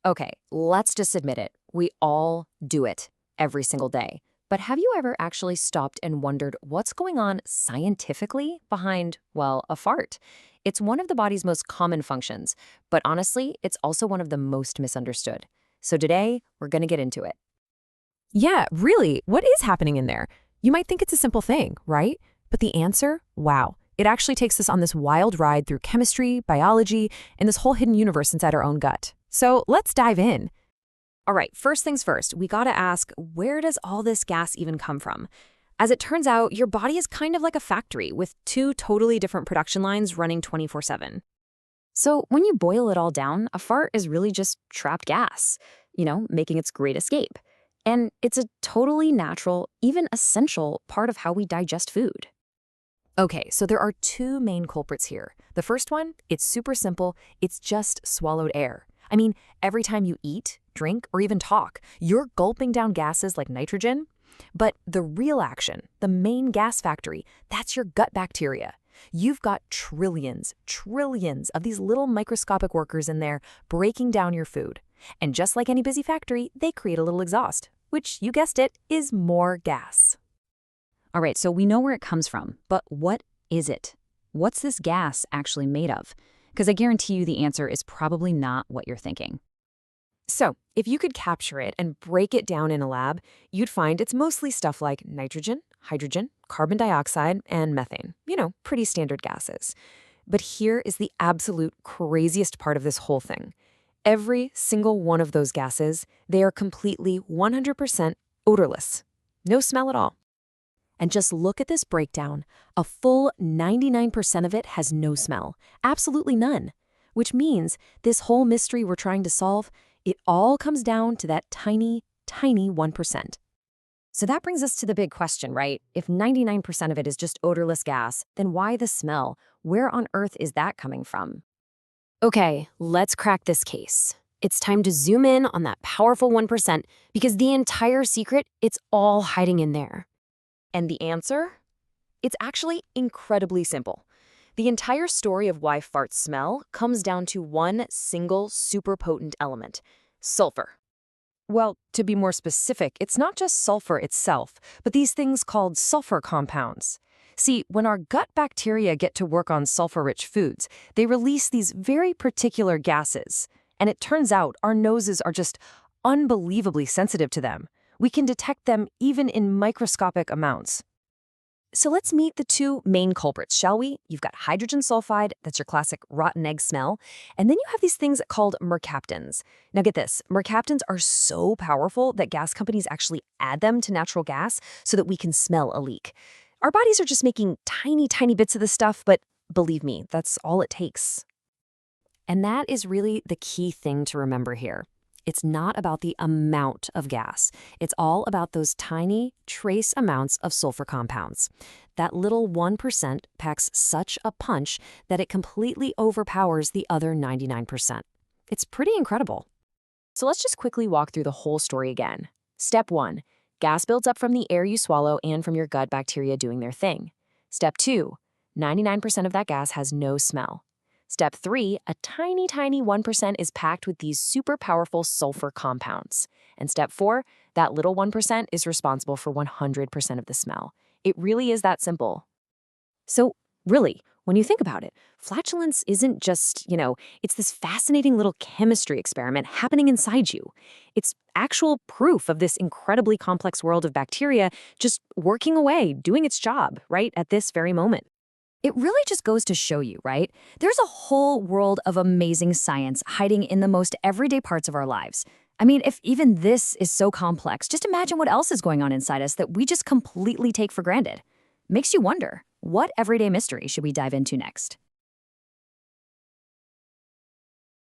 Okay, let's just admit it. We all do it every single day. But have you ever actually stopped and wondered what's going on scientifically behind, well, a fart? It's one of the body's most common functions, but honestly, it's also one of the most misunderstood. So today, we're going to get into it. Yeah, really, what is happening in there? You might think it's a simple thing, right? But the answer? Wow. It actually takes us on this wild ride through chemistry, biology, and this whole hidden universe inside our own gut. So let's dive in. All right, first things first, we gotta ask, where does all this gas even come from? As it turns out, your body is kind of like a factory with two totally different production lines running 24/7. So when you boil it all down, a fart is really just trapped gas, making its great escape. And it's a totally natural, even essential part of how we digest food. Okay, so there are two main culprits here. The first one, it's super simple. It's just swallowed air. I mean, every time you eat, drink, or even talk, you're gulping down gases like nitrogen. But the real action, the main gas factory, that's your gut bacteria. You've got trillions of these little microscopic workers in there breaking down your food. And just like any busy factory, they create a little exhaust, which, you guessed it, is more gas. All right, so we know where it comes from, but what is it? What's this gas actually made of? Because I guarantee you the answer is probably not what you're thinking. So, if you could capture it and break it down in a lab, you'd find it's mostly stuff like nitrogen, hydrogen, carbon dioxide, and methane. Pretty standard gases. But here is the absolute craziest part of this whole thing. Every single one of those gases, they are completely 100% odorless. No smell at all. And just look at this breakdown. A full 99% of it has no smell. Absolutely none. Which means this whole mystery we're trying to solve, it all comes down to that tiny 1%. So that brings us to the big question, right? If 99% of it is just odorless gas, then why the smell? Where on earth is that coming from? Okay, let's crack this case. It's time to zoom in on that powerful 1% because the entire secret, it's all hiding in there. And the answer? It's actually incredibly simple. The entire story of why farts smell comes down to one single super potent element: sulfur. Well, to be more specific, it's not just sulfur itself, but these things called sulfur compounds. See, when our gut bacteria get to work on sulfur-rich foods, they release these very particular gases. And it turns out our noses are just unbelievably sensitive to them. We can detect them even in microscopic amounts. So let's meet the two main culprits, shall we? You've got hydrogen sulfide, that's your classic rotten egg smell, and then you have these things called mercaptans. Now get this, mercaptans are so powerful that gas companies actually add them to natural gas so that we can smell a leak. Our bodies are just making tiny bits of this stuff, but believe me, that's all it takes. And that is really the key thing to remember here. It's not about the amount of gas. It's all about those tiny, trace amounts of sulfur compounds. That little 1% packs such a punch that it completely overpowers the other 99%. It's pretty incredible. So let's just quickly walk through the whole story again. Step 1, gas builds up from the air you swallow and from your gut bacteria doing their thing. Step 2, 99% of that gas has no smell. Step 3, a tiny 1% is packed with these super powerful sulfur compounds. And step 4, that little 1% is responsible for 100% of the smell. It really is that simple. So really, when you think about it, flatulence isn't just, it's this fascinating little chemistry experiment happening inside you. It's actual proof of this incredibly complex world of bacteria just working away, doing its job, right at this very moment. It really just goes to show you, right? There's a whole world of amazing science hiding in the most everyday parts of our lives. I mean, if even this is so complex, just imagine what else is going on inside us that we just completely take for granted. Makes you wonder, what everyday mystery should we dive into next?